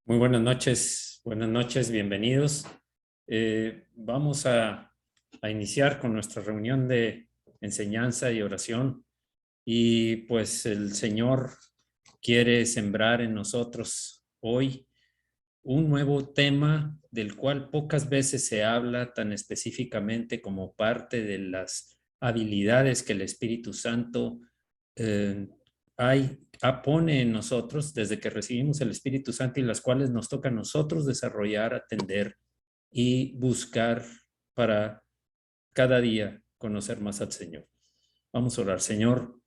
Muy buenas noches, bienvenidos. Vamos a iniciar con nuestra reunión de enseñanza y oración y pues el Señor quiere sembrar en nosotros hoy un nuevo tema del cual pocas veces se habla tan específicamente como parte de las habilidades que el Espíritu Santo eh, pone en nosotros desde que recibimos el Espíritu Santo y las cuales nos toca a nosotros desarrollar, atender y buscar para cada día conocer más al Señor. Vamos a orar. Señor,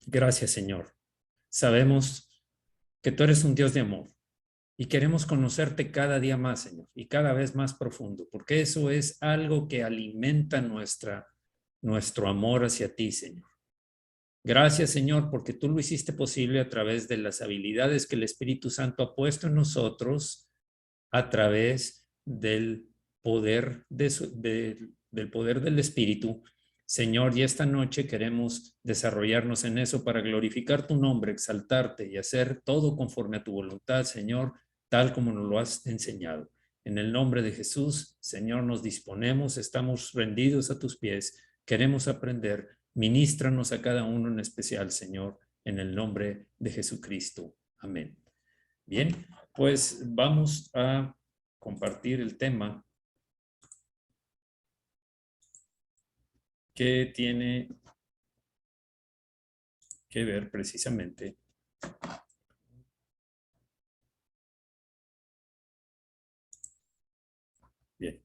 gracias Señor. Sabemos que tú eres un Dios de amor y queremos conocerte cada día más, Señor, y cada vez más profundo, porque eso es algo que alimenta nuestro amor hacia ti, Señor. Gracias, Señor, porque tú lo hiciste posible a través de las habilidades que el Espíritu Santo ha puesto en nosotros, a través del poder, del poder del Espíritu. Señor, y esta noche queremos desarrollarnos en eso para glorificar tu nombre, exaltarte y hacer todo conforme a tu voluntad, Señor, tal como nos lo has enseñado. En el nombre de Jesús, Señor, nos disponemos, estamos rendidos a tus pies, queremos aprender. Ministranos a cada uno en especial, Señor, en el nombre de Jesucristo. Amén. Bien, pues vamos a compartir el tema que tiene que ver precisamente. Bien.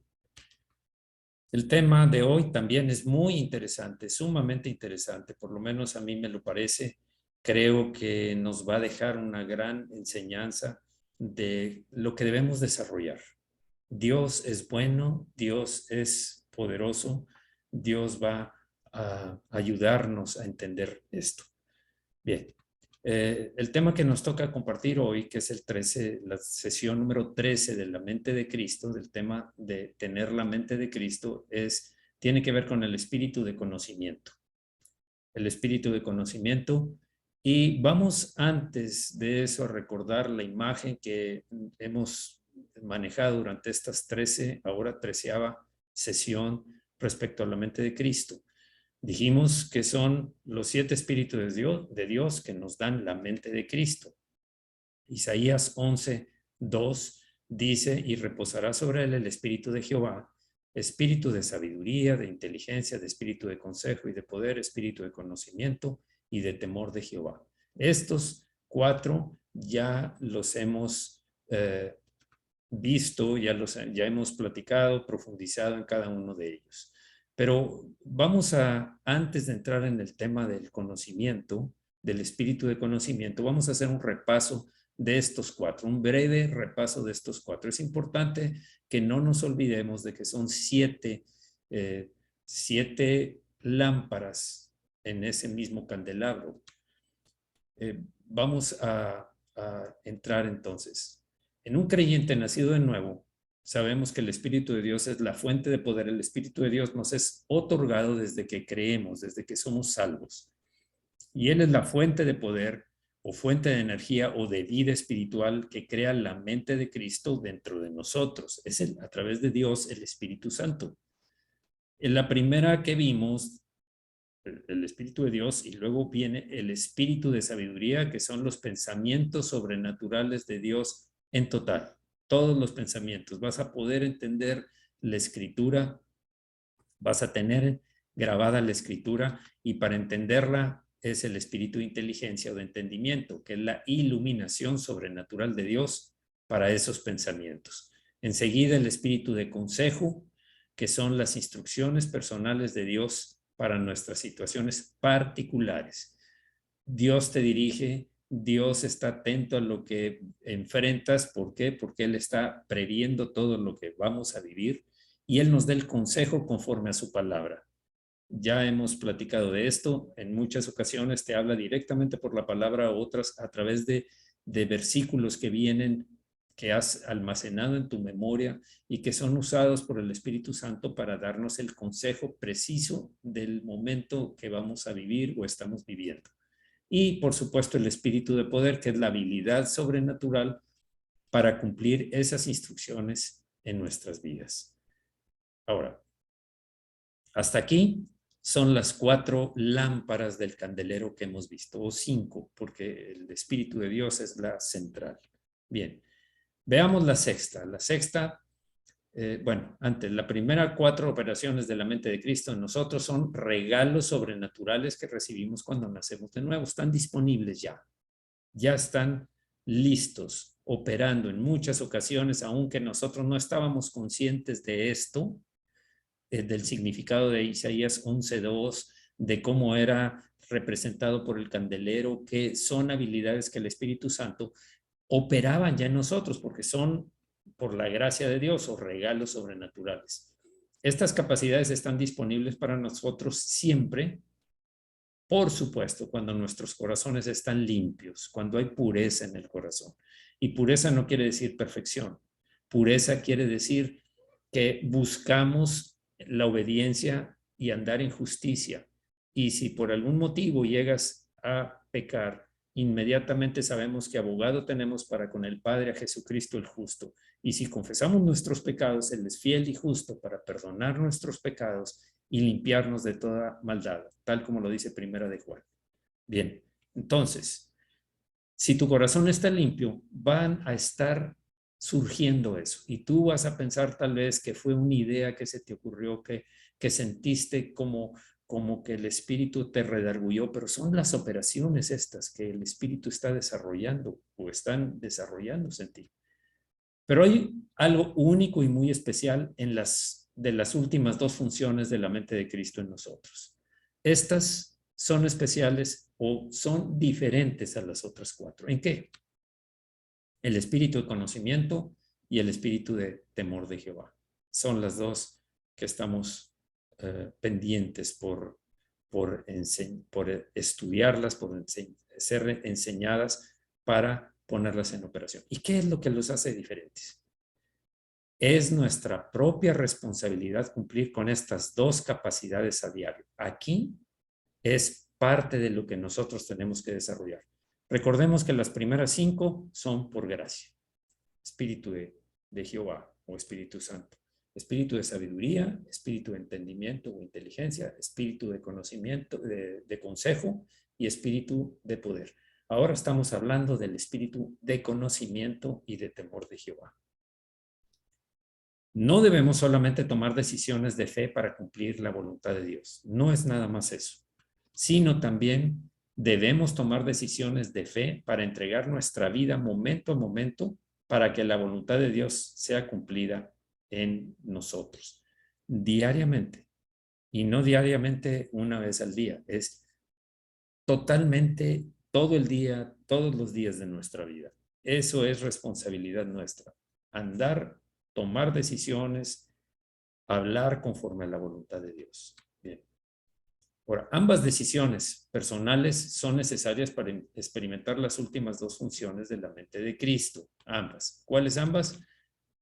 El tema de hoy también es muy interesante, sumamente interesante, por lo menos a mí me lo parece. Creo que nos va a dejar una gran enseñanza de lo que debemos desarrollar. Dios es bueno, Dios es poderoso, Dios va a ayudarnos a entender esto. Bien, el tema que nos toca compartir hoy, que es el 13, la sesión número 13 de la mente de Cristo, del tema de tener la mente de Cristo, tiene que ver con el espíritu de conocimiento. El espíritu de conocimiento. Y vamos antes de eso a recordar la imagen que hemos manejado durante estas 13, ahora 13ª sesión respecto a la mente de Cristo. Dijimos que son los 7 espíritus de Dios que nos dan la mente de Cristo. Isaías 11:2 dice, y reposará sobre él el espíritu de Jehová, espíritu de sabiduría, de inteligencia, de espíritu de consejo y de poder, espíritu de conocimiento y de temor de Jehová. Estos 4 ya los hemos visto, ya hemos platicado, profundizado en cada uno de ellos. Pero vamos antes de entrar en el tema del conocimiento, del espíritu de conocimiento, vamos a hacer un repaso de estos 4, un breve repaso de estos 4. Es importante que no nos olvidemos de que son 7 lámparas en ese mismo candelabro. Vamos a entrar entonces. En un creyente nacido de nuevo, sabemos que el Espíritu de Dios es la fuente de poder. El Espíritu de Dios nos es otorgado desde que creemos, desde que somos salvos. Y Él es la fuente de poder o fuente de energía o de vida espiritual que crea la mente de Cristo dentro de nosotros. Es a través de Dios el Espíritu Santo. En la primera que vimos, el Espíritu de Dios, y luego viene el Espíritu de sabiduría, que son los pensamientos sobrenaturales de Dios en total. Todos los pensamientos. Vas a poder entender la escritura, vas a tener grabada la escritura, y para entenderla es el espíritu de inteligencia o de entendimiento, que es la iluminación sobrenatural de Dios para esos pensamientos. Enseguida el espíritu de consejo, que son las instrucciones personales de Dios para nuestras situaciones particulares. Dios te dirige, Dios está atento a lo que enfrentas. ¿Por qué? Porque Él está previendo todo lo que vamos a vivir y Él nos da el consejo conforme a su palabra. Ya hemos platicado de esto en muchas ocasiones, te habla directamente por la palabra, otras a través de versículos que vienen, que has almacenado en tu memoria y que son usados por el Espíritu Santo para darnos el consejo preciso del momento que vamos a vivir o estamos viviendo. Y por supuesto el espíritu de poder, que es la habilidad sobrenatural para cumplir esas instrucciones en nuestras vidas. Ahora, hasta aquí son las 4 lámparas del candelero que hemos visto, o 5, porque el Espíritu de Dios es la central. Bien, veamos la sexta. La sexta, bueno, antes, la primera 4 operaciones de la mente de Cristo en nosotros son regalos sobrenaturales que recibimos cuando nacemos de nuevo. Están disponibles ya están listos, operando en muchas ocasiones, aunque nosotros no estábamos conscientes de esto, del significado de Isaías 11:2, de cómo era representado por el candelero, que son habilidades que el Espíritu Santo operaban ya en nosotros, porque son por la gracia de Dios o regalos sobrenaturales. Estas capacidades están disponibles para nosotros siempre, por supuesto, cuando nuestros corazones están limpios, cuando hay pureza en el corazón. Y pureza no quiere decir perfección. Pureza quiere decir que buscamos la obediencia y andar en justicia. Y si por algún motivo llegas a pecar, inmediatamente sabemos que abogado tenemos para con el Padre, a Jesucristo el justo. Y si confesamos nuestros pecados, Él es fiel y justo para perdonar nuestros pecados y limpiarnos de toda maldad, tal como lo dice Primera de Juan. Bien, entonces, si tu corazón está limpio, van a estar surgiendo eso. Y tú vas a pensar tal vez que fue una idea que se te ocurrió, que sentiste como que el Espíritu te redarguyó, pero son las operaciones estas que el Espíritu está desarrollando o están desarrollándose en ti. Pero hay algo único y muy especial en de las últimas 2 funciones de la mente de Cristo en nosotros. Estas son especiales o son diferentes a las otras 4. ¿En qué? El espíritu de conocimiento y el espíritu de temor de Jehová. Son las 2 que estamos pendientes por estudiarlas, por ser enseñadas para ponerlas en operación. ¿Y qué es lo que los hace diferentes? Es nuestra propia responsabilidad cumplir con estas 2 capacidades a diario. Aquí es parte de lo que nosotros tenemos que desarrollar. Recordemos que las primeras 5 son por gracia. Espíritu de Jehová o Espíritu Santo. Espíritu de sabiduría, espíritu de entendimiento o inteligencia, espíritu de conocimiento, de consejo y espíritu de poder. Ahora estamos hablando del espíritu de conocimiento y de temor de Jehová. No debemos solamente tomar decisiones de fe para cumplir la voluntad de Dios. No es nada más eso, sino también debemos tomar decisiones de fe para entregar nuestra vida momento a momento para que la voluntad de Dios sea cumplida en nosotros diariamente. Y no diariamente una vez al día, es totalmente todo el día, todos los días de nuestra vida. Eso es responsabilidad nuestra. Tomar decisiones, hablar conforme a la voluntad de Dios. Bien. Ahora, ambas decisiones personales son necesarias para experimentar las últimas 2 funciones de la mente de Cristo. Ambas. ¿Cuáles ambas?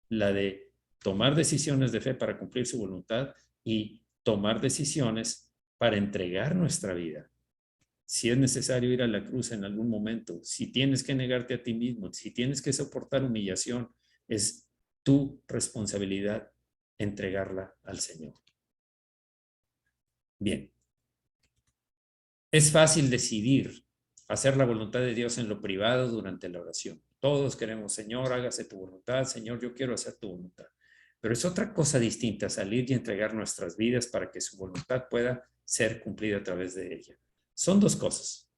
La de tomar decisiones de fe para cumplir su voluntad y tomar decisiones para entregar nuestra vida. Si es necesario ir a la cruz en algún momento, si tienes que negarte a ti mismo, si tienes que soportar humillación, es tu responsabilidad entregarla al Señor. Bien. Es fácil decidir hacer la voluntad de Dios en lo privado durante la oración. Todos queremos, Señor, hágase tu voluntad. Señor, yo quiero hacer tu voluntad. Pero es otra cosa distinta salir y entregar nuestras vidas para que su voluntad pueda ser cumplida a través de ella. Son 2 cosas.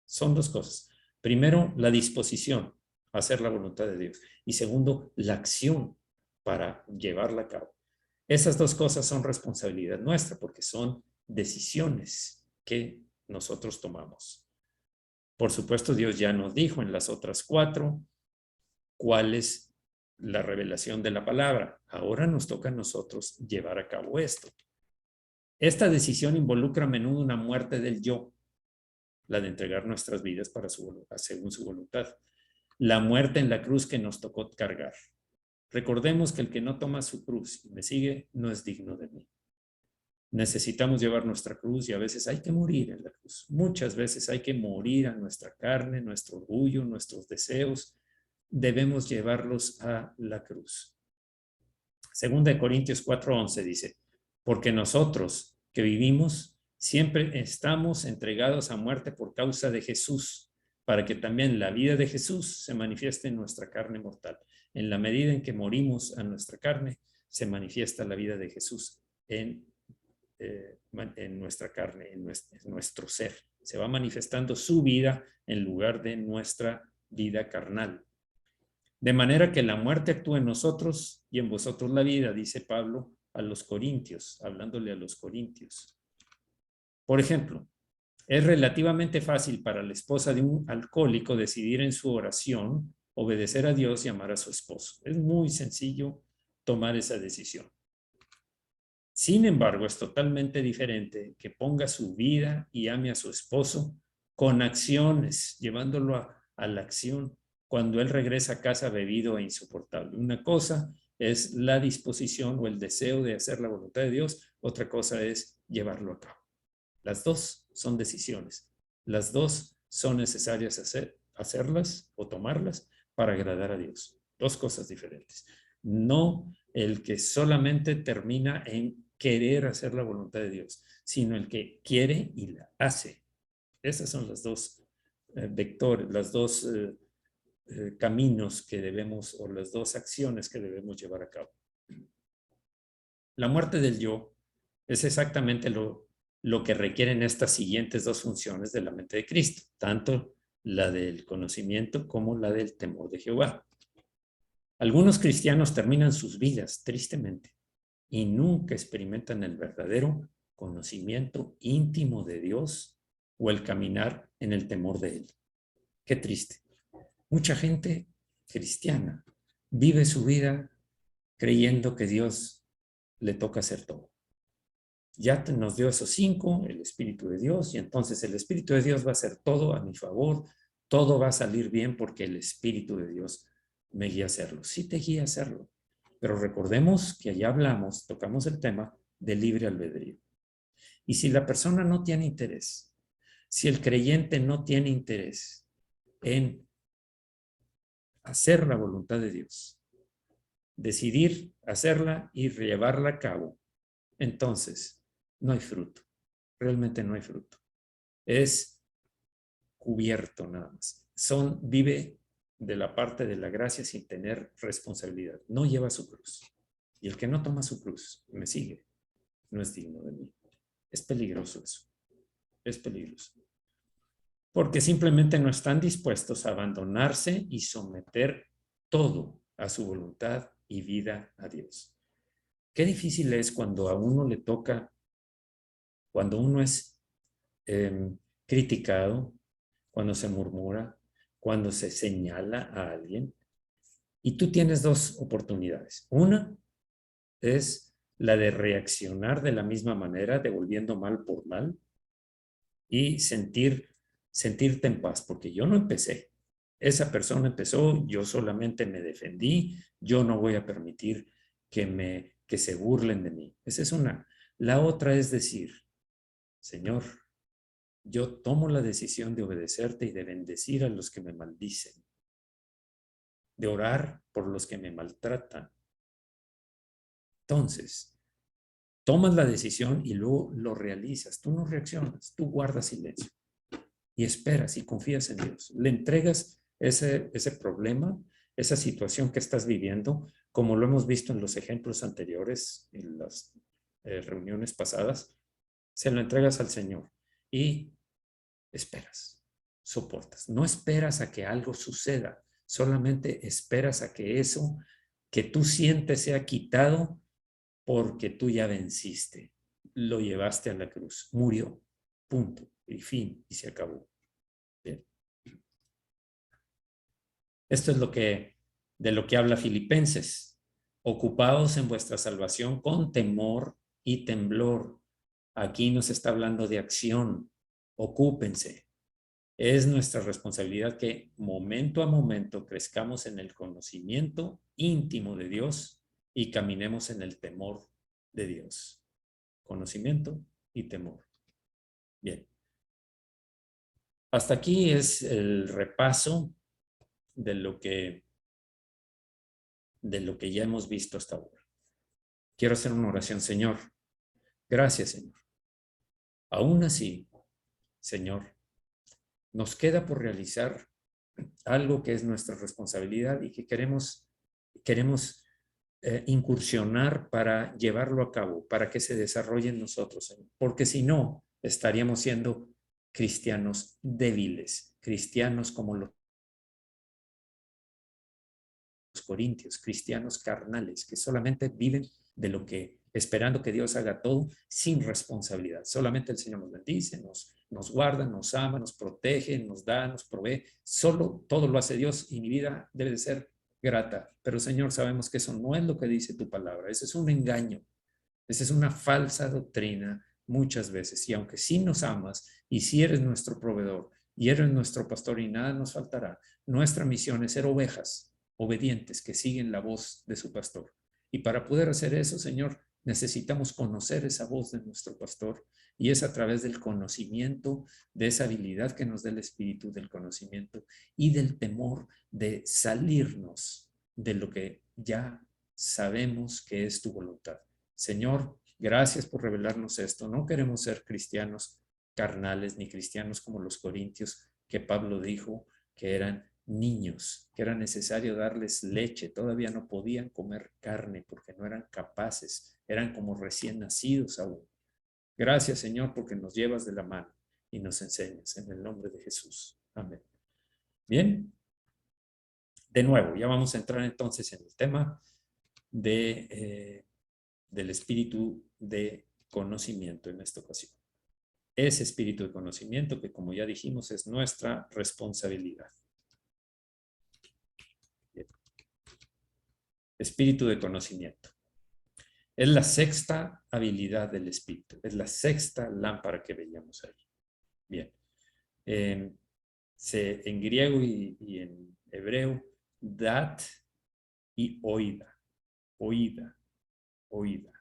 Son 2 cosas. Primero, la disposición a hacer la voluntad de Dios. Y segundo, la acción para llevarla a cabo. Esas 2 cosas son responsabilidad nuestra porque son decisiones que nosotros tomamos. Por supuesto, Dios ya nos dijo en las otras 4 cuál es la revelación de la palabra. Ahora nos toca a nosotros llevar a cabo esto. Esta decisión involucra a menudo una muerte del yo, la de entregar nuestras vidas según su voluntad. La muerte en la cruz que nos tocó cargar. Recordemos que el que no toma su cruz y me sigue no es digno de mí. Necesitamos llevar nuestra cruz y a veces hay que morir en la cruz. Muchas veces hay que morir a nuestra carne, nuestro orgullo, nuestros deseos, debemos llevarlos a la cruz. Segunda de Corintios 4:11 dice, porque nosotros que vivimos siempre estamos entregados a muerte por causa de Jesús, para que también la vida de Jesús se manifieste en nuestra carne mortal. En la medida en que morimos a nuestra carne, se manifiesta la vida de Jesús en nuestra carne, en nuestro ser. Se va manifestando su vida en lugar de nuestra vida carnal. De manera que la muerte actúa en nosotros y en vosotros la vida, dice Pablo a los corintios, hablándole a los corintios. Por ejemplo, es relativamente fácil para la esposa de un alcohólico decidir en su oración obedecer a Dios y amar a su esposo. Es muy sencillo tomar esa decisión. Sin embargo, es totalmente diferente que ponga su vida y ame a su esposo con acciones, llevándolo a la acción cuando él regresa a casa bebido e insoportable. Una cosa es la disposición o el deseo de hacer la voluntad de Dios, otra cosa es llevarlo a cabo. Las dos son decisiones, las dos son necesarias hacerlas o tomarlas para agradar a Dios. Dos cosas diferentes. No el que solamente termina en querer hacer la voluntad de Dios, sino el que quiere y la hace. Esas son las dos vectores, las dos caminos que debemos, o las dos acciones que debemos llevar a cabo. La muerte del yo es exactamente lo que requieren estas siguientes dos funciones de la mente de Cristo, tanto la del conocimiento como la del temor de Jehová. Algunos cristianos terminan sus vidas, tristemente, y nunca experimentan el verdadero conocimiento íntimo de Dios o el caminar en el temor de Él. Qué triste. Mucha gente cristiana vive su vida creyendo que Dios le toca hacer todo. Ya nos dio esos 5, el Espíritu de Dios, y entonces el Espíritu de Dios va a hacer todo a mi favor, todo va a salir bien porque el Espíritu de Dios me guía a hacerlo. Sí te guía a hacerlo, pero recordemos que allá hablamos, tocamos el tema del libre albedrío. Y si la persona no tiene interés, si el creyente no tiene interés en hacer la voluntad de Dios, decidir hacerla y llevarla a cabo, entonces no hay fruto. Realmente no hay fruto. Es cubierto nada más. Vive de la parte de la gracia sin tener responsabilidad. No lleva su cruz. Y el que no toma su cruz, me sigue, no es digno de mí. Es peligroso eso. Es peligroso. Porque simplemente no están dispuestos a abandonarse y someter todo a su voluntad y vida a Dios. Qué difícil es cuando a uno le toca, cuando uno es criticado, cuando se murmura, cuando se señala a alguien. Y tú tienes dos oportunidades. Una es la de reaccionar de la misma manera, devolviendo mal por mal, y sentirte en paz, porque yo no empecé. Esa persona empezó, yo solamente me defendí, yo no voy a permitir que se burlen de mí. Esa es una. La otra es decir, Señor, yo tomo la decisión de obedecerte y de bendecir a los que me maldicen, de orar por los que me maltratan. Entonces, tomas la decisión y luego lo realizas. Tú no reaccionas, tú guardas silencio y esperas y confías en Dios. Le entregas ese problema, esa situación que estás viviendo, como lo hemos visto en los ejemplos anteriores, en las reuniones pasadas, se lo entregas al Señor y esperas, soportas. No esperas a que algo suceda, solamente esperas a que eso que tú sientes sea quitado porque tú ya venciste. Lo llevaste a la cruz, murió, punto, y fin, y se acabó. Bien. Esto es de lo que habla Filipenses. Ocupaos en vuestra salvación con temor y temblor. Aquí nos está hablando de acción. Ocúpense. Es nuestra responsabilidad que momento a momento crezcamos en el conocimiento íntimo de Dios y caminemos en el temor de Dios. Conocimiento y temor. Bien. Hasta aquí es el repaso de lo que de lo que ya hemos visto hasta ahora. Quiero hacer una oración. Señor, gracias, Señor. Aún así, Señor, nos queda por realizar algo que es nuestra responsabilidad y que queremos incursionar para llevarlo a cabo, para que se desarrolle en nosotros, Señor. Porque si no, estaríamos siendo cristianos débiles, cristianos como los corintios, cristianos carnales, que solamente viven de lo que, esperando que Dios haga todo sin responsabilidad. Solamente el Señor nos bendice, nos guarda, nos ama, nos protege, nos da, nos provee. Solo todo lo hace Dios y mi vida debe de ser grata. Pero Señor, sabemos que eso no es lo que dice tu palabra. Ese es un engaño. Esa es una falsa doctrina muchas veces. Y aunque sí nos amas y si eres nuestro proveedor y eres nuestro pastor y nada nos faltará, nuestra misión es ser ovejas obedientes que siguen la voz de su pastor. Y para poder hacer eso, Señor, necesitamos conocer esa voz de nuestro pastor y es a través del conocimiento, de esa habilidad que nos da el Espíritu, del conocimiento y del temor de salirnos de lo que ya sabemos que es tu voluntad. Señor, gracias por revelarnos esto. No queremos ser cristianos carnales ni cristianos como los corintios que Pablo dijo que eran niños, que era necesario darles leche. Todavía no podían comer carne porque no eran capaces. Eran como recién nacidos aún. Gracias, Señor, porque nos llevas de la mano y nos enseñas en el nombre de Jesús. Amén. Bien. De nuevo, ya vamos a entrar entonces en el tema del espíritu de conocimiento en esta ocasión. Ese espíritu de conocimiento que, como ya dijimos, es nuestra responsabilidad. Bien. Espíritu de conocimiento. Es la sexta habilidad del espíritu. Es la sexta lámpara que veíamos ahí. Bien. En griego y en hebreo, dat y oida. Oída. Oída.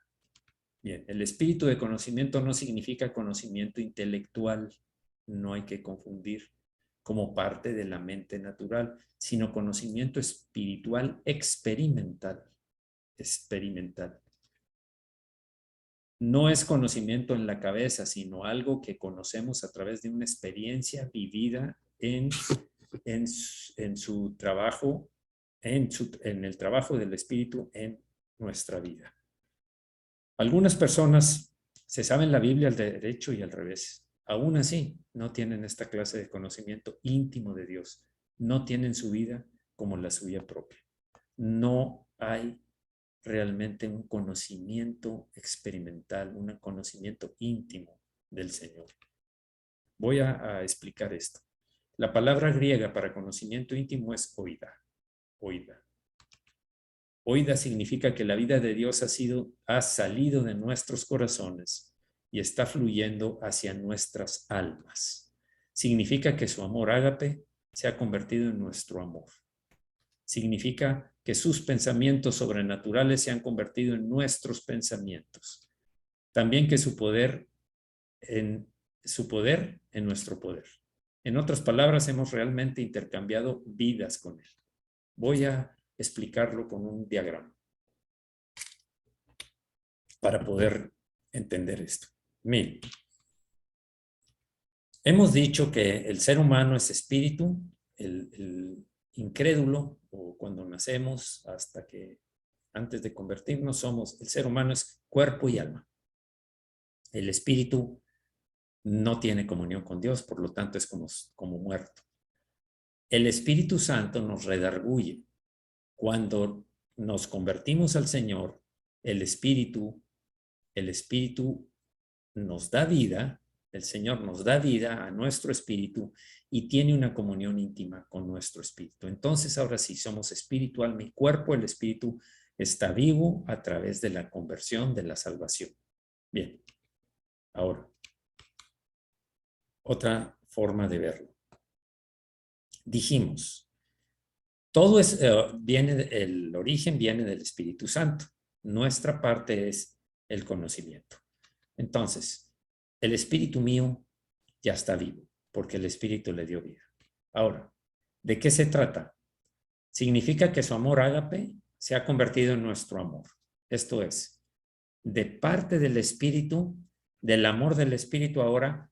Bien, el espíritu de conocimiento no significa conocimiento intelectual, no hay que confundir como parte de la mente natural, sino conocimiento espiritual experimental. Experimental. No es conocimiento en la cabeza, sino algo que conocemos a través de una experiencia vivida en su trabajo, en el trabajo del espíritu en nuestra vida. Algunas personas se saben la Biblia al derecho y al revés. Aún así, no tienen esta clase de conocimiento íntimo de Dios. No tienen su vida como la suya propia. No hay realmente un conocimiento experimental, un conocimiento íntimo del Señor. Voy a explicar esto. La palabra griega para conocimiento íntimo es oida. Oida. Oida significa que la vida de Dios ha salido de nuestros corazones y está fluyendo hacia nuestras almas. Significa que su amor ágape se ha convertido en nuestro amor. Significa que sus pensamientos sobrenaturales se han convertido en nuestros pensamientos. También que su poder en nuestro poder. En otras palabras, hemos realmente intercambiado vidas con él. Voy a explicarlo con un diagrama para poder entender esto. Miren, hemos dicho que el ser humano es espíritu, el incrédulo, o cuando nacemos hasta que antes de convertirnos el ser humano es cuerpo y alma. El espíritu no tiene comunión con Dios, por lo tanto es como muerto. El Espíritu Santo nos redarguye. Cuando nos convertimos al Señor, el Espíritu nos da vida, el Señor nos da vida a nuestro espíritu y tiene una comunión íntima con nuestro espíritu. Entonces ahora sí somos espíritu, alma y cuerpo. El espíritu está vivo a través de la conversión, de la salvación. Bien, ahora, otra forma de verlo. Dijimos, todo el origen viene del Espíritu Santo. Nuestra parte es el conocimiento. Entonces, el espíritu mío ya está vivo, porque el espíritu le dio vida. Ahora, ¿de qué se trata? Significa que su amor ágape se ha convertido en nuestro amor. Esto es, de parte del Espíritu, del amor del Espíritu ahora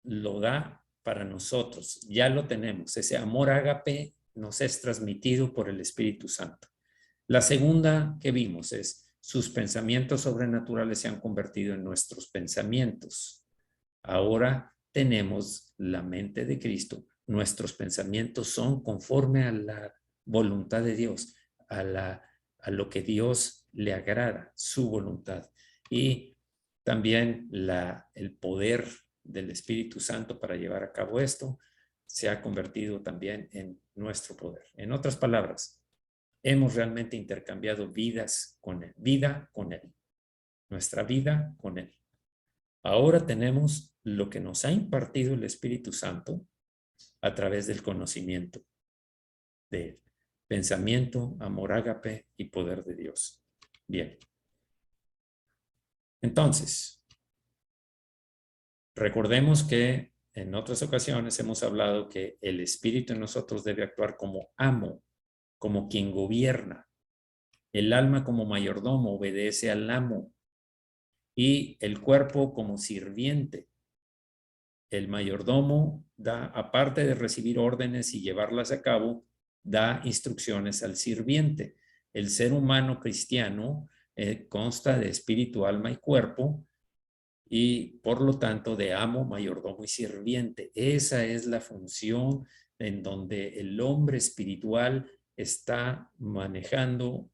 lo da para nosotros. Ya lo tenemos. Ese amor ágape nos es transmitido por el Espíritu Santo. La segunda que vimos es, sus pensamientos sobrenaturales se han convertido en nuestros pensamientos. Ahora tenemos la mente de Cristo. Nuestros pensamientos son conforme a la voluntad de Dios, a lo que Dios le agrada, su voluntad. Y también el poder del Espíritu Santo para llevar a cabo esto se ha convertido también en nuestro poder. En otras palabras, hemos realmente intercambiado vidas con Él, vida con Él, nuestra vida con Él. Ahora tenemos lo que nos ha impartido el Espíritu Santo a través del conocimiento de Él. Pensamiento, amor ágape y poder de Dios. Bien. Entonces, recordemos que en otras ocasiones hemos hablado que el Espíritu en nosotros debe actuar como amo, como quien gobierna. El alma como mayordomo obedece al amo y el cuerpo como sirviente. El mayordomo da, aparte de recibir órdenes y llevarlas a cabo, da instrucciones al sirviente. El ser humano cristiano consta de espíritu, alma y cuerpo, y por lo tanto de amo, mayordomo y sirviente. Esa es la función en donde el hombre espiritual está manejando,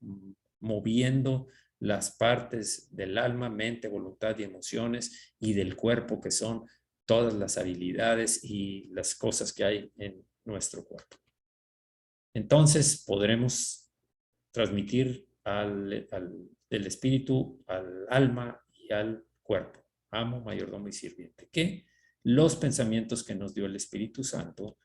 moviendo las partes del alma, mente, voluntad y emociones, y del cuerpo, que son todas las habilidades y las cosas que hay en nuestro cuerpo. Entonces podremos transmitir del espíritu al alma y al cuerpo, amo, mayordomo y sirviente, que los pensamientos que nos dio el Espíritu Santo,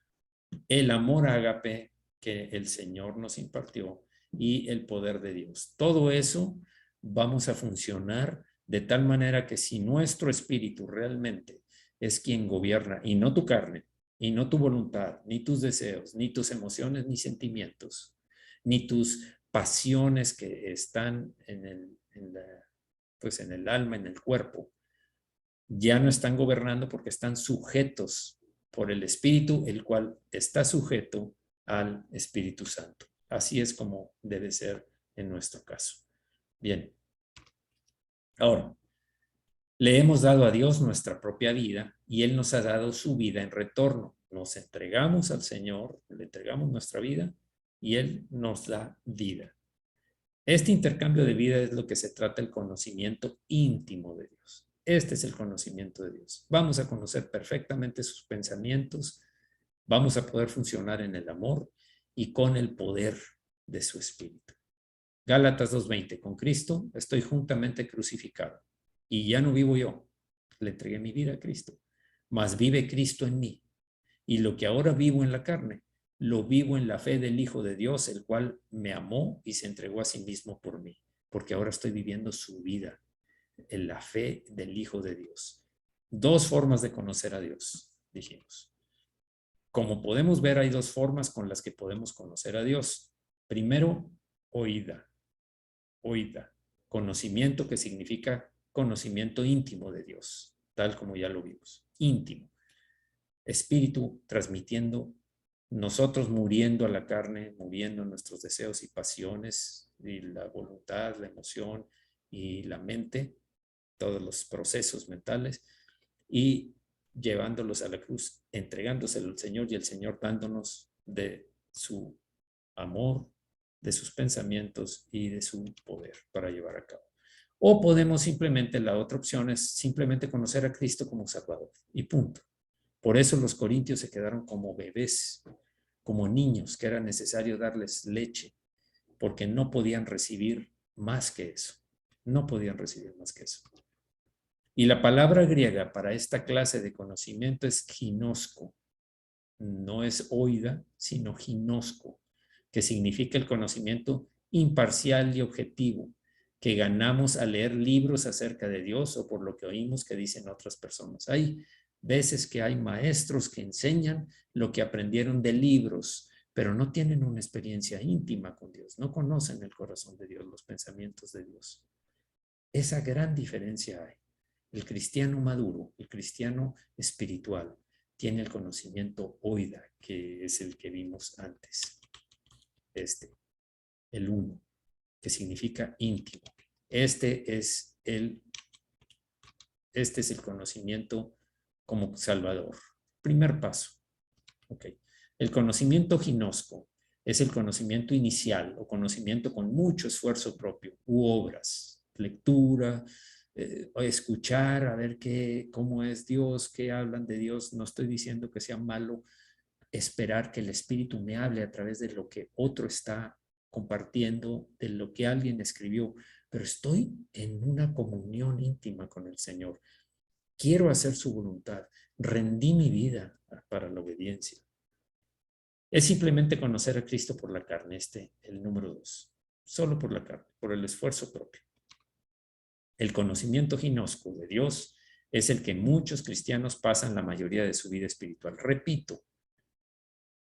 el amor ágape que el Señor nos impartió y el poder de Dios. Todo eso vamos a funcionar de tal manera que si nuestro espíritu realmente es quien gobierna y no tu carne, y no tu voluntad, ni tus deseos, ni tus emociones, ni sentimientos, ni tus pasiones que están en el alma, en el cuerpo, ya no están gobernando porque están sujetos por el Espíritu, el cual está sujeto al Espíritu Santo. Así es como debe ser en nuestro caso. Bien. Ahora, le hemos dado a Dios nuestra propia vida y Él nos ha dado su vida en retorno. Nos entregamos al Señor, le entregamos nuestra vida y Él nos da vida. Este intercambio de vida es lo que se trata el conocimiento íntimo de Dios. Este es el conocimiento de Dios. Vamos a conocer perfectamente sus pensamientos, vamos a poder funcionar en el amor y con el poder de su Espíritu. Gálatas 2:20, con Cristo estoy juntamente crucificado y ya no vivo yo, le entregué mi vida a Cristo, mas vive Cristo en mí. Y lo que ahora vivo en la carne, lo vivo en la fe del Hijo de Dios, el cual me amó y se entregó a sí mismo por mí, porque ahora estoy viviendo su vida en la fe del Hijo de Dios. Dos formas de conocer a Dios, dijimos. Como podemos ver, hay dos formas con las que podemos conocer a Dios. Primero, oída. Conocimiento, que significa conocimiento íntimo de Dios, tal como ya lo vimos, íntimo. Espíritu transmitiendo, nosotros muriendo a la carne, muriendo nuestros deseos y pasiones, y la voluntad, la emoción y la mente, todos los procesos mentales, y llevándolos a la cruz, entregándoselo al Señor y el Señor dándonos de su amor, de sus pensamientos y de su poder para llevar a cabo. O podemos simplemente, la otra opción es simplemente conocer a Cristo como Salvador y punto. Por eso los corintios se quedaron como bebés, como niños, que era necesario darles leche, porque no podían recibir más que eso. No podían recibir más que eso. Y la palabra griega para esta clase de conocimiento es ginosko. No es oida, sino ginosko, que significa el conocimiento imparcial y objetivo que ganamos al leer libros acerca de Dios o por lo que oímos que dicen otras personas. Hay veces que hay maestros que enseñan lo que aprendieron de libros, pero no tienen una experiencia íntima con Dios, no conocen el corazón de Dios, los pensamientos de Dios. Esa gran diferencia hay. El cristiano maduro, el cristiano espiritual, tiene el conocimiento oida, que es el que vimos antes. El uno, que significa íntimo. Este es el conocimiento como Salvador. Primer paso. Okay. El conocimiento ginosco es el conocimiento inicial o conocimiento con mucho esfuerzo propio u obras, lectura, escuchar, a ver cómo es Dios, qué hablan de Dios. No estoy diciendo que sea malo esperar que el Espíritu me hable a través de lo que otro está compartiendo, de lo que alguien escribió, pero estoy en una comunión íntima con el Señor. Quiero hacer su voluntad. Rendí mi vida para la obediencia. Es simplemente conocer a Cristo por la carne, el número 2. Solo por la carne, por el esfuerzo propio. El conocimiento ginosco de Dios es el que muchos cristianos pasan la mayoría de su vida espiritual. Repito,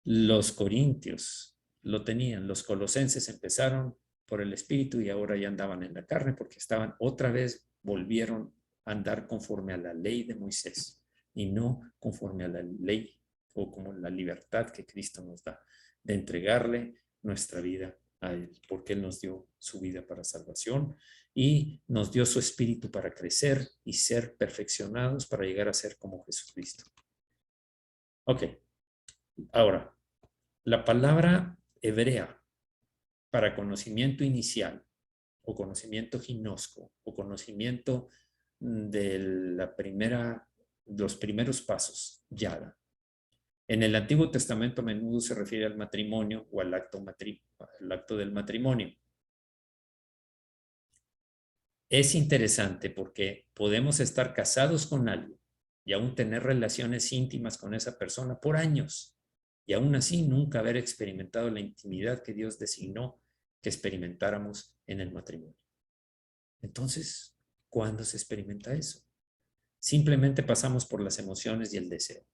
los corintios lo tenían, los colosenses empezaron por el espíritu y ahora ya andaban en la carne porque estaban otra vez, volvieron a andar conforme a la ley de Moisés y no conforme a la ley o como la libertad que Cristo nos da de entregarle nuestra vida a Él, porque Él nos dio su vida para salvación y nos dio su espíritu para crecer y ser perfeccionados para llegar a ser como Jesucristo. Ok, ahora, la palabra hebrea para conocimiento inicial o conocimiento ginosco o conocimiento de los primeros pasos, yada. En el Antiguo Testamento a menudo se refiere al matrimonio o al acto del matrimonio. Es interesante porque podemos estar casados con alguien y aún tener relaciones íntimas con esa persona por años y aún así nunca haber experimentado la intimidad que Dios designó que experimentáramos en el matrimonio. Entonces, ¿cuándo se experimenta eso? Simplemente pasamos por las emociones y el deseo.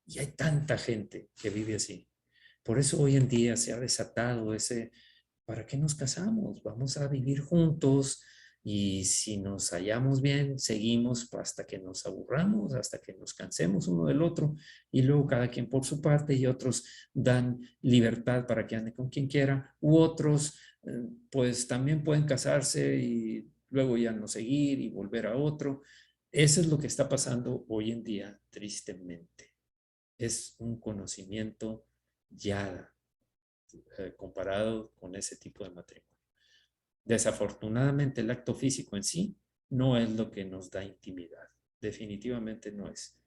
Y hay tanta gente que vive así. Por eso hoy en día se ha desatado ¿para qué nos casamos? Vamos a vivir juntos y si nos hallamos bien, seguimos hasta que nos aburramos, hasta que nos cansemos uno del otro y luego cada quien por su parte y otros dan libertad para que ande con quien quiera u otros pues también pueden casarse y luego ya no seguir y volver a otro. Eso es lo que está pasando hoy en día, tristemente. Es un conocimiento ya comparado con ese tipo de matrimonio. Desafortunadamente, el acto físico en sí no es lo que nos da intimidad. Definitivamente no es.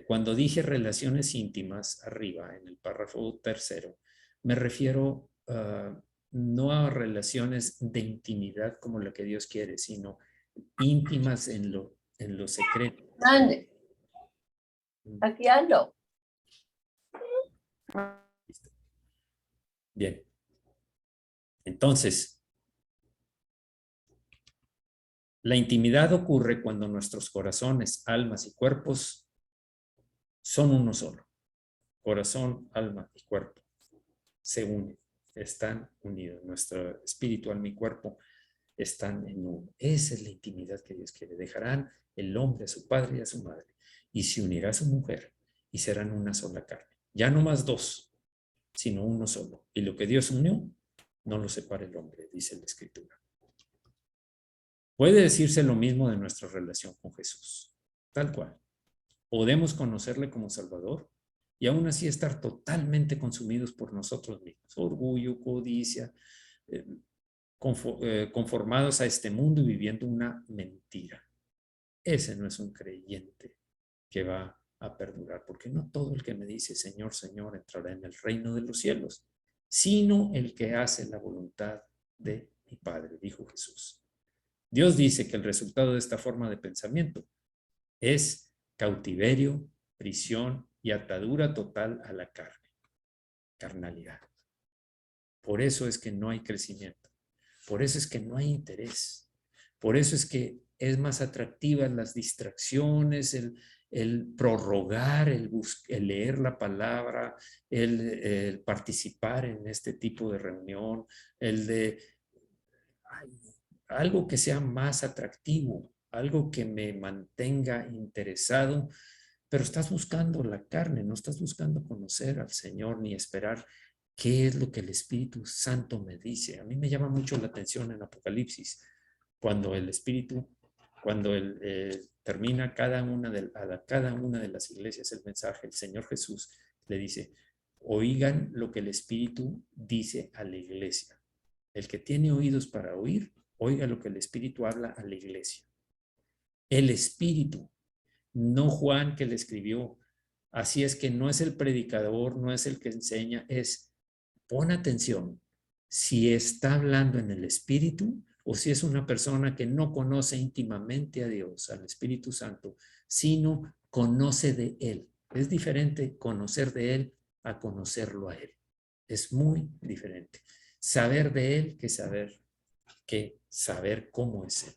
Cuando dije relaciones íntimas arriba, en el párrafo 3, me refiero no a relaciones de intimidad como la que Dios quiere, sino íntimas en lo secreto. Ande. Aquí ando. Bien. Entonces, la intimidad ocurre cuando nuestros corazones, almas y cuerpos son uno solo. Corazón, alma y cuerpo se unen, están unidos. Nuestro espíritu, alma y cuerpo están en uno. Esa es la intimidad que Dios quiere. Dejarán el hombre a su padre y a su madre y se unirá a su mujer y serán una sola carne. Ya no más dos, sino uno solo. Y lo que Dios unió, no lo separa el hombre, dice la Escritura. Puede decirse lo mismo de nuestra relación con Jesús, tal cual. Podemos conocerle como Salvador y aún así estar totalmente consumidos por nosotros mismos. Orgullo, codicia, conformados a este mundo y viviendo una mentira. Ese no es un creyente que va a perdurar, porque no todo el que me dice Señor, Señor entrará en el reino de los cielos, sino el que hace la voluntad de mi Padre, dijo Jesús. Dios dice que el resultado de esta forma de pensamiento es cautiverio, prisión y atadura total a la carne, carnalidad. Por eso es que no hay crecimiento, por eso es que no hay interés, por eso es que es más atractivas las distracciones, el prorrogar, el leer la palabra, el participar en este tipo de reunión, el de algo que sea más atractivo, algo que me mantenga interesado, pero estás buscando la carne, no estás buscando conocer al Señor ni esperar qué es lo que el Espíritu Santo me dice. A mí me llama mucho la atención en Apocalipsis, cuando el Espíritu, cuando termina a cada una de las iglesias el mensaje, el Señor Jesús le dice, oigan lo que el Espíritu dice a la iglesia. El que tiene oídos para oír, oiga lo que el Espíritu habla a la iglesia. El Espíritu, no Juan que le escribió. Así es que no es el predicador, no es el que enseña, pon atención si está hablando en el Espíritu o si es una persona que no conoce íntimamente a Dios, al Espíritu Santo, sino conoce de Él. Es diferente conocer de Él a conocerlo a Él. Es muy diferente. Saber de Él que saber cómo es Él.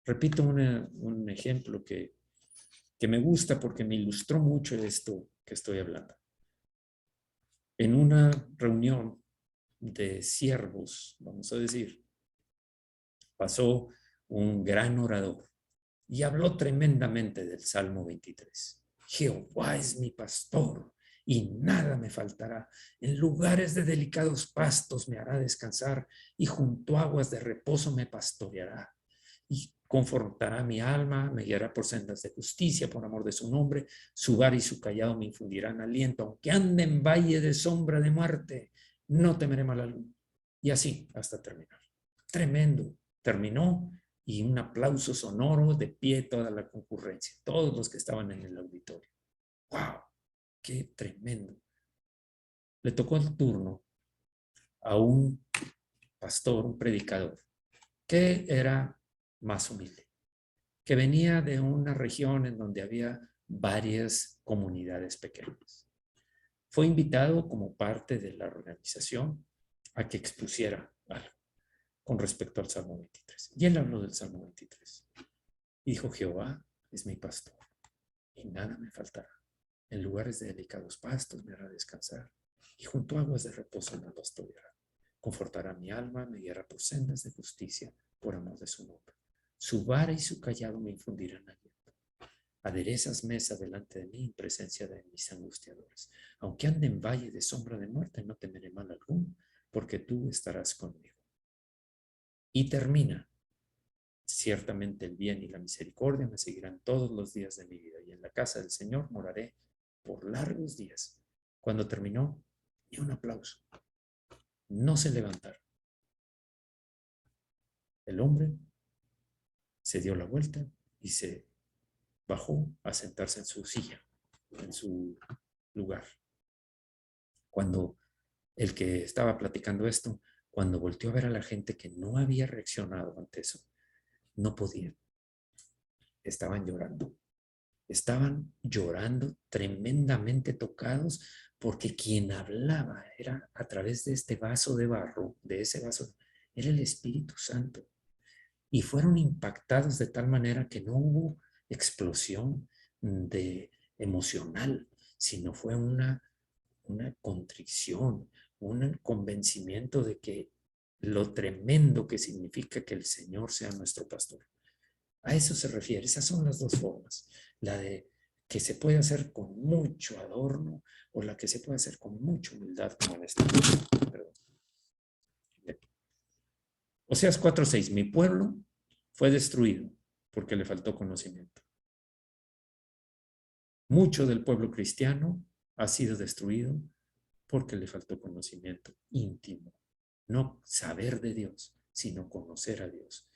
Repito un ejemplo que me gusta porque me ilustró mucho esto que estoy hablando. En una reunión de siervos, vamos a decir, pasó un gran orador y habló tremendamente del Salmo 23. Jehová es mi pastor y nada me faltará. En lugares de delicados pastos me hará descansar y junto a aguas de reposo me pastoreará. Y confortará mi alma, me guiará por sendas de justicia, por amor de su nombre. Su vara y su callado me infundirán aliento. Aunque ande en valle de sombra de muerte, no temeré mal alguno. Y así hasta terminar. Tremendo. Terminó y un aplauso sonoro de pie toda la concurrencia, todos los que estaban en el auditorio. ¡Wow! ¡Qué tremendo! Le tocó el turno a un pastor, un predicador, que era más humilde, que venía de una región en donde había varias comunidades pequeñas. Fue invitado como parte de la organización a que expusiera algo con respecto al Salmo 23. Y él habló del Salmo 23. Y dijo, Jehová es mi pastor y nada me faltará. En lugares de delicados pastos me hará descansar y junto a aguas de reposo me pastoreará. Confortará mi alma, me guiará por sendas de justicia por amor de su nombre. Su vara y su callado me infundirán aliento. Aderezas mesa delante de mí en presencia de mis angustiadores. Aunque ande en valle de sombra de muerte, no temeré mal alguno, porque tú estarás conmigo. Y termina. Ciertamente el bien y la misericordia me seguirán todos los días de mi vida, y en la casa del Señor moraré por largos días. Cuando terminó, ni un aplauso. No se levantaron. El hombre se dio la vuelta y se bajó a sentarse en su silla, en su lugar. Cuando el que estaba platicando esto, cuando volteó a ver a la gente que no había reaccionado ante eso, no podían. Estaban llorando. Estaban llorando, tremendamente tocados, porque quien hablaba era a través de este vaso de barro, de ese vaso, era el Espíritu Santo. Y fueron impactados de tal manera que no hubo explosión emocional, sino fue una contrición, un convencimiento de que lo tremendo que significa que el Señor sea nuestro pastor. A eso se refiere. Esas son las dos formas. La de que se puede hacer con mucho adorno o la que se puede hacer con mucha humildad, como en este caso. Oseas 4:6. Mi pueblo fue destruido porque le faltó conocimiento. Mucho del pueblo cristiano ha sido destruido porque le faltó conocimiento íntimo. No saber de Dios, sino conocer a Dios.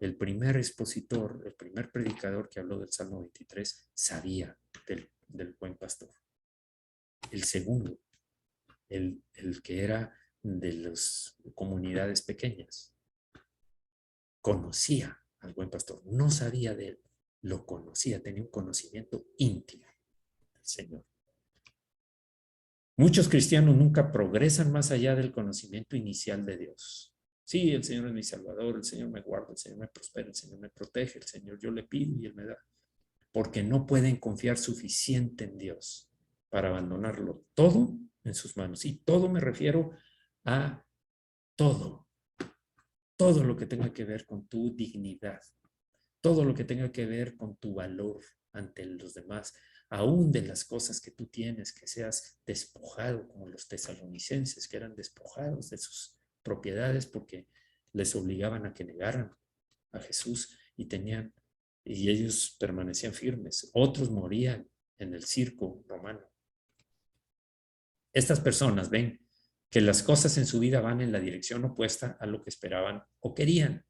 El primer expositor, el primer predicador que habló del Salmo 23 sabía del buen pastor. El segundo, el que era de las comunidades pequeñas, conocía al buen pastor, no sabía de él, lo conocía, tenía un conocimiento íntimo del Señor. Muchos cristianos nunca progresan más allá del conocimiento inicial de Dios. Sí, el Señor es mi Salvador, el Señor me guarda, el Señor me prospera, el Señor me protege, el Señor yo le pido y Él me da. porque no pueden confiar suficiente en Dios para abandonarlo todo en sus manos. Y todo me refiero a todo, todo lo que tenga que ver con tu dignidad, todo lo que tenga que ver con tu valor ante los demás, aún de las cosas que tú tienes, que seas despojado, como los tesalonicenses, que eran despojados de sus propiedades porque les obligaban a que negaran a Jesús y ellos permanecían firmes. Otros morían en el circo romano. Estas personas ven que las cosas en su vida van en la dirección opuesta a lo que esperaban o querían.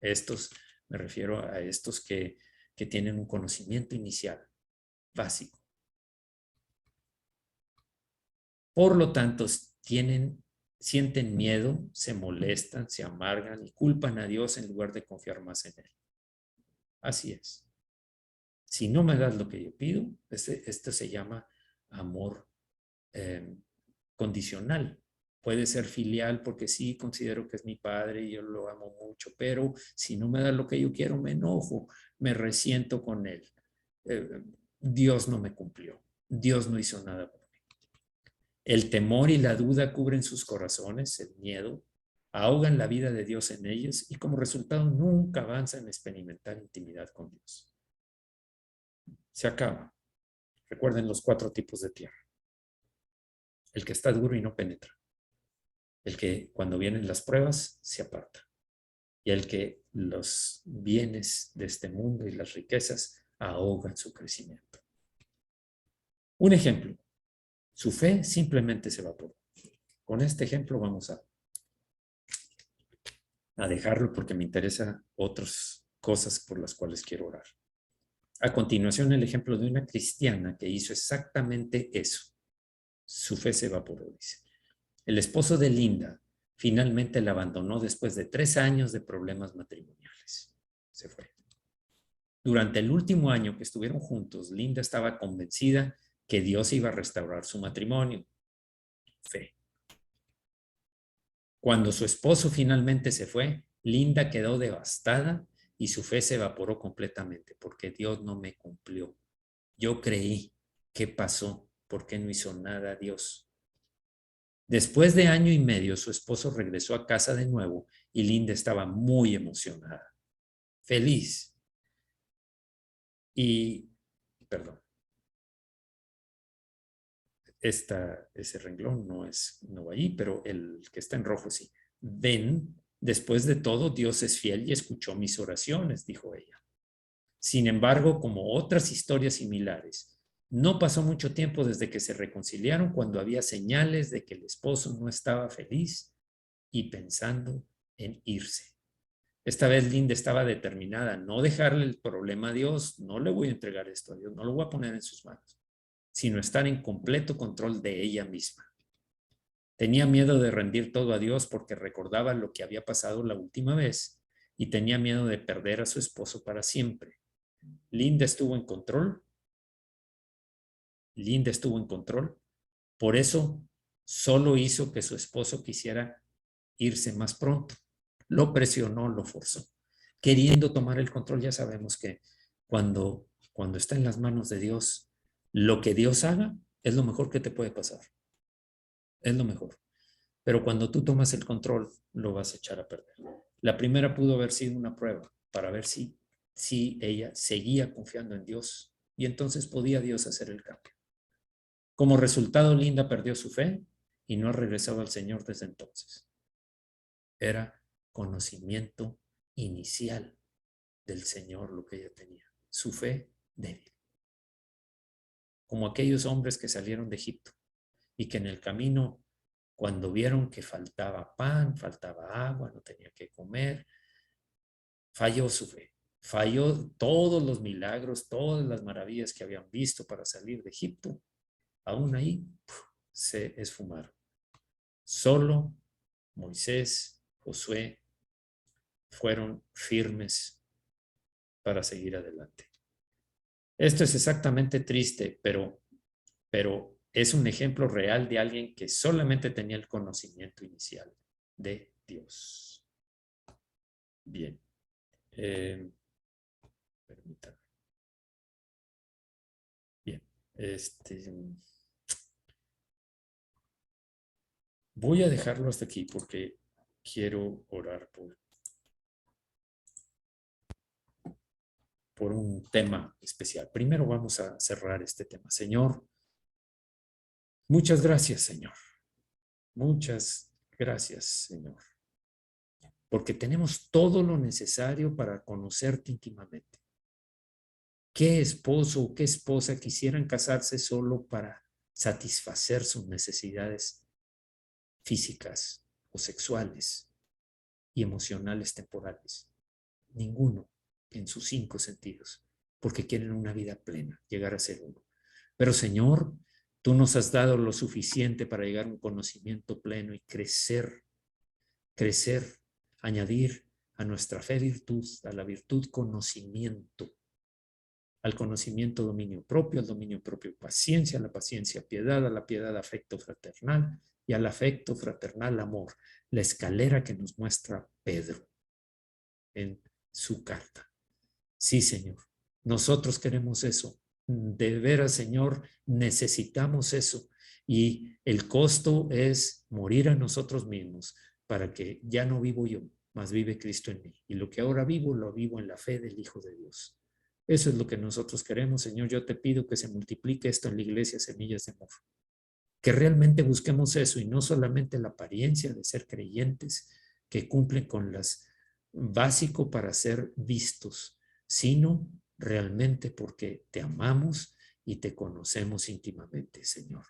Me refiero a estos que tienen un conocimiento inicial, básico. Por lo tanto, sienten miedo, se molestan, se amargan y culpan a Dios en lugar de confiar más en Él. Así es. Si no me das lo que yo pido, esto se llama amor condicional. Puede ser filial porque sí considero que es mi padre y yo lo amo mucho, pero si no me da lo que yo quiero, me enojo, me resiento con él. Dios no me cumplió, Dios no hizo nada por mí. El temor y la duda cubren sus corazones, el miedo, ahogan la vida de Dios en ellos y como resultado nunca avanzan en experimentar intimidad con Dios. Se acaba. Recuerden los 4 tipos de tierra. El que está duro y no penetra. El que cuando vienen las pruebas se aparta. Y el que los bienes de este mundo y las riquezas ahogan su crecimiento. Un ejemplo. Su fe simplemente se evaporó. Con este ejemplo vamos a dejarlo porque me interesa otras cosas por las cuales quiero orar. A continuación, el ejemplo de una cristiana que hizo exactamente eso. Su fe se evaporó, dice. El esposo de Linda finalmente la abandonó después de 3 años de problemas matrimoniales. Se fue. Durante el último año que estuvieron juntos, Linda estaba convencida que Dios iba a restaurar su matrimonio. Fe. Cuando su esposo finalmente se fue, Linda quedó devastada y su fe se evaporó completamente porque Dios no me cumplió. Yo creí. ¿Qué pasó? ¿Por qué no hizo nada Dios? Después de 1 año y medio, su esposo regresó a casa de nuevo y Linda estaba muy emocionada, feliz. Perdón, ese renglón no va ahí, pero el que está en rojo sí. Ven, después de todo, Dios es fiel y escuchó mis oraciones, dijo ella. Sin embargo, como otras historias similares, no pasó mucho tiempo desde que se reconciliaron cuando había señales de que el esposo no estaba feliz y pensando en irse. Esta vez Linda estaba determinada a no dejarle el problema a Dios, no le voy a entregar esto a Dios, no lo voy a poner en sus manos, sino estar en completo control de ella misma. Tenía miedo de rendir todo a Dios porque recordaba lo que había pasado la última vez y tenía miedo de perder a su esposo para siempre. Linda estuvo en control. Linda estuvo en control. Por eso solo hizo que su esposo quisiera irse más pronto. Lo presionó, lo forzó. Queriendo tomar el control, ya sabemos que cuando está en las manos de Dios, lo que Dios haga es lo mejor que te puede pasar. Es lo mejor. Pero cuando tú tomas el control, lo vas a echar a perder. La primera pudo haber sido una prueba para ver si ella seguía confiando en Dios y entonces podía Dios hacer el cambio. Como resultado, Linda perdió su fe y no ha regresado al Señor desde entonces. Era conocimiento inicial del Señor lo que ella tenía. Su fe débil. Como aquellos hombres que salieron de Egipto y que en el camino, cuando vieron que faltaba pan, faltaba agua, no tenía que comer, falló su fe. Falló todos los milagros, todas las maravillas que habían visto para salir de Egipto. Aún ahí se esfumaron. Solo Moisés, Josué fueron firmes para seguir adelante. Esto es exactamente triste, pero es un ejemplo real de alguien que solamente tenía el conocimiento inicial de Dios. Bien. Permítanme. Este, voy a dejarlo hasta aquí porque quiero orar por un tema especial. Primero vamos a cerrar este tema. Señor, muchas gracias, Señor. Muchas gracias, Señor. Porque tenemos todo lo necesario para conocerte íntimamente. ¿Qué esposo o qué esposa quisieran casarse solo para satisfacer sus necesidades físicas o sexuales y emocionales temporales? Ninguno en sus 5 sentidos, porque quieren una vida plena, llegar a ser uno. Pero Señor, tú nos has dado lo suficiente para llegar a un conocimiento pleno y crecer, añadir a nuestra fe virtud, a la virtud conocimiento, al conocimiento dominio propio, al dominio propio paciencia, a la paciencia piedad, a la piedad afecto fraternal y al afecto fraternal amor, la escalera que nos muestra Pedro en su carta. Sí, Señor, nosotros queremos eso. De veras, Señor, necesitamos eso. Y el costo es morir a nosotros mismos para que ya no vivo yo, mas vive Cristo en mí. Y lo que ahora vivo, lo vivo en la fe del Hijo de Dios. Eso es lo que nosotros queremos, Señor. Yo te pido que se multiplique esto en la iglesia Semillas de Amor. Que realmente busquemos eso y no solamente la apariencia de ser creyentes que cumplen con las básico para ser vistos, sino realmente porque te amamos y te conocemos íntimamente, Señor.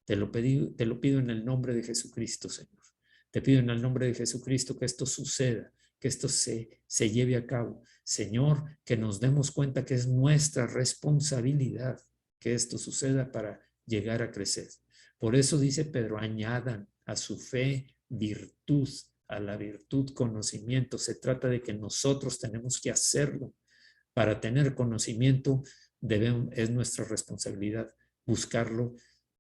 Te lo pido en el nombre de Jesucristo, Señor. Te pido en el nombre de Jesucristo que esto suceda, que esto se lleve a cabo. Señor, que nos demos cuenta que es nuestra responsabilidad que esto suceda para llegar a crecer. Por eso dice Pedro, añadan a su fe virtud, a la virtud conocimiento. Se trata de que nosotros tenemos que hacerlo. Para tener conocimiento es nuestra responsabilidad buscarlo,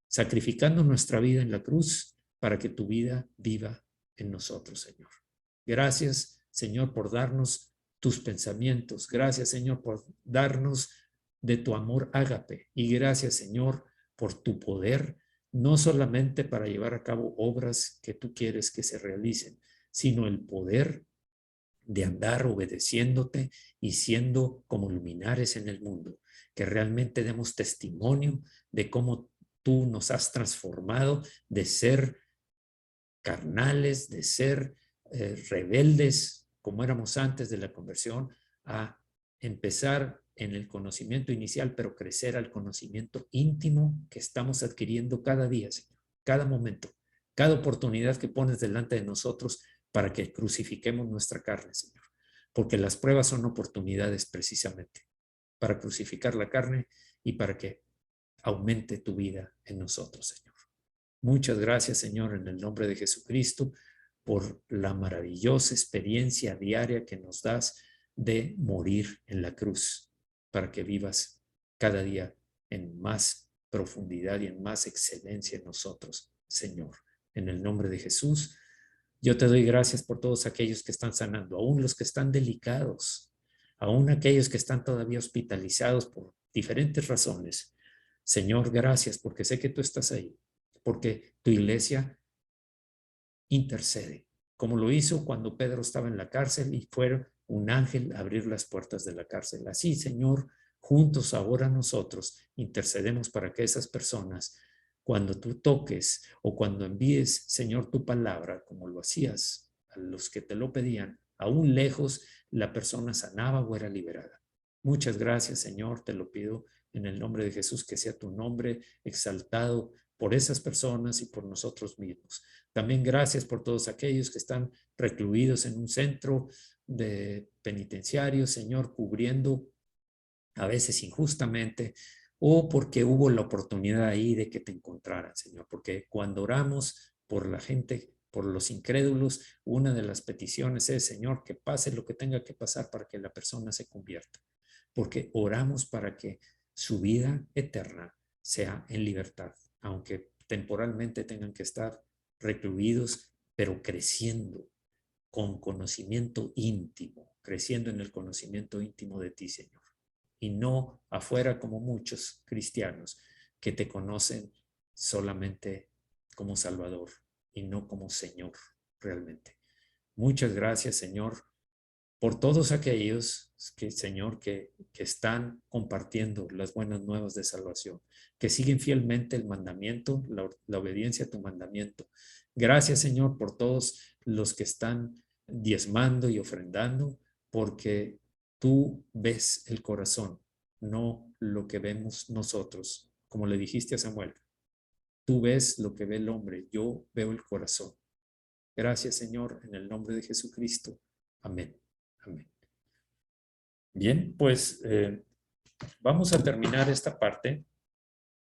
sacrificando nuestra vida en la cruz para que tu vida viva en nosotros, Señor. Gracias, Señor, por darnos tus pensamientos. Gracias, Señor, por darnos de tu amor ágape. Y gracias, Señor, por tu poder, no solamente para llevar a cabo obras que tú quieres que se realicen, sino el poder de andar obedeciéndote y siendo como luminares en el mundo, que realmente demos testimonio de cómo tú nos has transformado de ser carnales, de ser rebeldes, como éramos antes de la conversión, a empezar en el conocimiento inicial, pero crecer al conocimiento íntimo que estamos adquiriendo cada día, Señor, cada momento, cada oportunidad que pones delante de nosotros para que crucifiquemos nuestra carne, Señor. Porque las pruebas son oportunidades precisamente para crucificar la carne y para que aumente tu vida en nosotros, Señor. Muchas gracias, Señor, en el nombre de Jesucristo, por la maravillosa experiencia diaria que nos das de morir en la cruz, para que vivas cada día en más profundidad y en más excelencia en nosotros, Señor. En el nombre de Jesús, yo te doy gracias por todos aquellos que están sanando, aún los que están delicados, aún aquellos que están todavía hospitalizados por diferentes razones. Señor, gracias porque sé que tú estás ahí, porque tu iglesia intercede, como lo hizo cuando Pedro estaba en la cárcel y fue un ángel a abrir las puertas de la cárcel. Así, Señor, juntos ahora nosotros intercedemos para que esas personas, cuando tú toques o cuando envíes, Señor, tu palabra, como lo hacías a los que te lo pedían, aún lejos, la persona sanaba o era liberada. Muchas gracias, Señor, te lo pido en el nombre de Jesús, que sea tu nombre exaltado por esas personas y por nosotros mismos. También gracias por todos aquellos que están recluidos en un centro de penitenciario, Señor, cubriendo a veces injustamente o porque hubo la oportunidad ahí de que te encontraran, Señor. Porque cuando oramos por la gente, por los incrédulos, una de las peticiones es, Señor, que pase lo que tenga que pasar para que la persona se convierta. Porque oramos para que su vida eterna sea en libertad, aunque temporalmente tengan que estar recluidos, pero creciendo con conocimiento íntimo, creciendo en el conocimiento íntimo de ti, Señor. Y no afuera como muchos cristianos que te conocen solamente como Salvador y no como Señor realmente. Muchas gracias, Señor, por todos aquellos que, Señor, que están compartiendo las buenas nuevas de salvación, que siguen fielmente el mandamiento, la obediencia a tu mandamiento. Gracias, Señor, por todos los que están diezmando y ofrendando, porque tú ves el corazón, no lo que vemos nosotros. Como le dijiste a Samuel, tú ves lo que ve el hombre, yo veo el corazón. Gracias, Señor, en el nombre de Jesucristo. Amén. Amén. Bien, pues vamos a terminar esta parte